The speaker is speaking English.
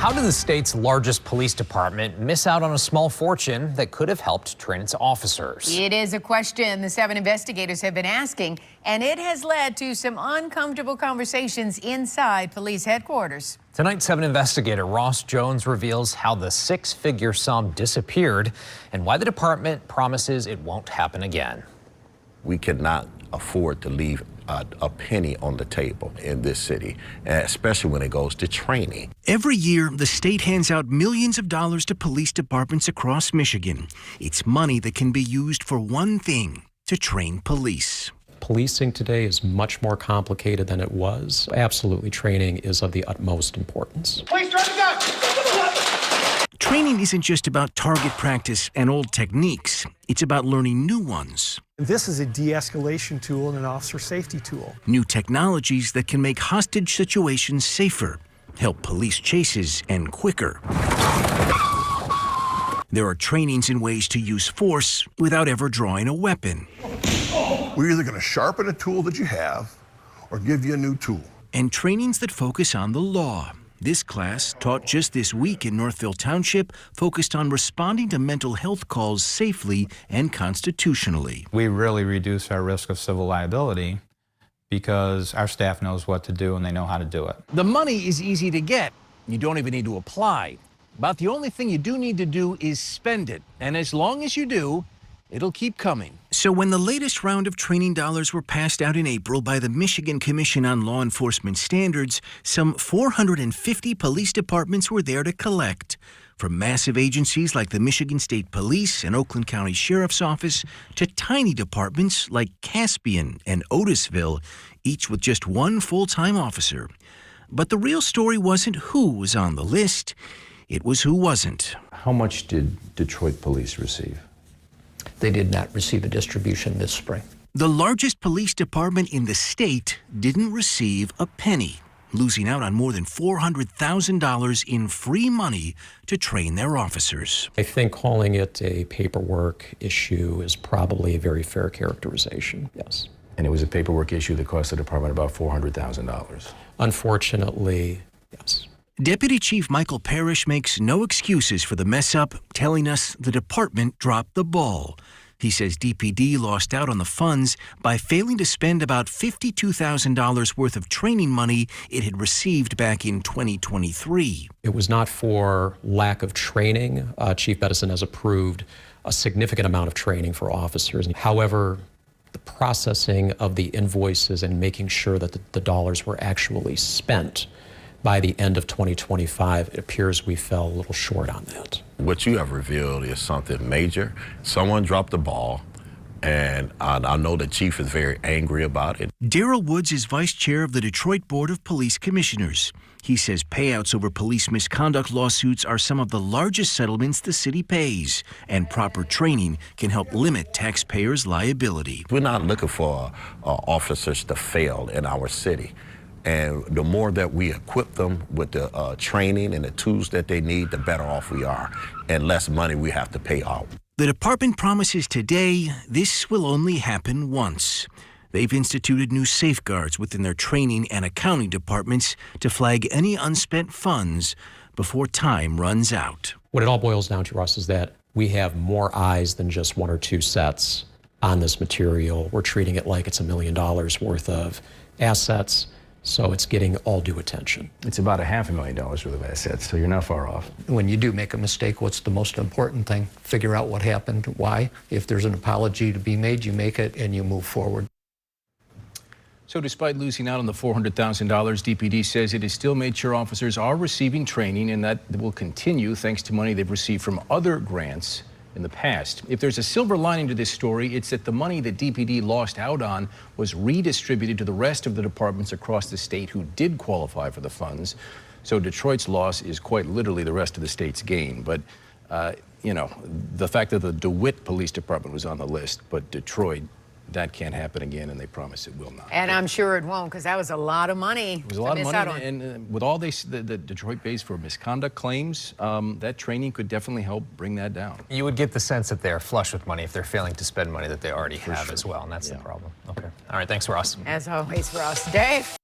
How did the state's largest police department miss out on a small fortune that could have helped train its officers? It is a question the 7 investigators have been asking, and it has led to some uncomfortable conversations inside police headquarters. Tonight, 7 investigator Ross Jones reveals how the 6-figure sum disappeared and why the department promises it won't happen again. We cannot afford to leave a penny on the table in this city, especially when it goes to training. Every year, the state hands out millions of dollars to police departments across Michigan. It's money that can be used for one thing: to train police. Policing today is much more complicated than it was. Absolutely, training is of the utmost importance. Please drop the gun! Training isn't just about target practice and old techniques. It's about learning new ones. This is a de-escalation tool and an officer safety tool. New technologies that can make hostage situations safer, help police chases end quicker. There are trainings in ways to use force without ever drawing a weapon. We're either going to sharpen a tool that you have or give you a new tool. And trainings that focus on the law. This class, taught just this week in Northville Township, focused on responding to mental health calls safely and constitutionally. We really reduce our risk of civil liability because our staff knows what to do and they know how to do it. The money is easy to get. You don't even need to apply. About the only thing you do need to do is spend it. And as long as you do, it'll keep coming. So when the latest round of training dollars were passed out in April by the Michigan Commission on Law Enforcement Standards, some 450 police departments were there to collect. From massive agencies like the Michigan State Police and Oakland County Sheriff's Office to tiny departments like Caspian and Otisville, each with just one full-time officer. But the real story wasn't who was on the list, it was who wasn't. How much did Detroit police receive? They did not receive a distribution this spring. The largest police department in the state didn't receive a penny, losing out on more than $400,000 in free money to train their officers. I think calling it a paperwork issue is probably a very fair characterization, yes. And it was a paperwork issue that cost the department about $400,000. Unfortunately, yes. Deputy Chief Michael Parrish makes no excuses for the mess-up, telling us the department dropped the ball. He says DPD lost out on the funds by failing to spend about $52,000 worth of training money it had received back in 2023. It was not for lack of training. Chief Bedison has approved a significant amount of training for officers. However, the processing of the invoices and making sure that the dollars were actually spent by the end of 2025, it appears we fell a little short on that. What you have revealed is something major. Someone dropped the ball, and I know the chief is very angry about it. Darrell Woods is vice chair of the Detroit Board of Police Commissioners. He says payouts over police misconduct lawsuits are some of the largest settlements the city pays, and proper training can help limit taxpayers' liability. We're not looking for officers to fail in our city. And the more that we equip them with the training and the tools that they need, the better off we are, and less money we have to pay out. The department promises today this will only happen once. They've instituted new safeguards within their training and accounting departments to flag any unspent funds before time runs out. What it all boils down to, Russ, is that we have more eyes than just 1 or 2 sets on this material. We're treating it like it's $1 million worth of assets. So it's getting all due attention. It's about $500,000 worth of assets, so you're not far off. When you do make a mistake, what's the most important thing? Figure out what happened, why. If there's an apology to be made, you make it and you move forward. So despite losing out on the $400,000, DPD says it has still made sure officers are receiving training, and that will continue thanks to money they've received from other grants in the past. If there's a silver lining to this story, it's that the money that DPD lost out on was redistributed to the rest of the departments across the state who did qualify for the funds. So Detroit's loss is quite literally the rest of the state's gain. But, you know, the fact that the DeWitt Police Department was on the list, but Detroit, that can't happen again, and they promise it will not. And I'm sure it won't, because that was a lot of money. It was a lot of money, and with all the Detroit pays for misconduct claims, that training could definitely help bring that down. You would get the sense that they're flush with money if they're failing to spend money that they already have as well, and that's the problem. Okay. All right, thanks, Ross. As always, Ross. Dave?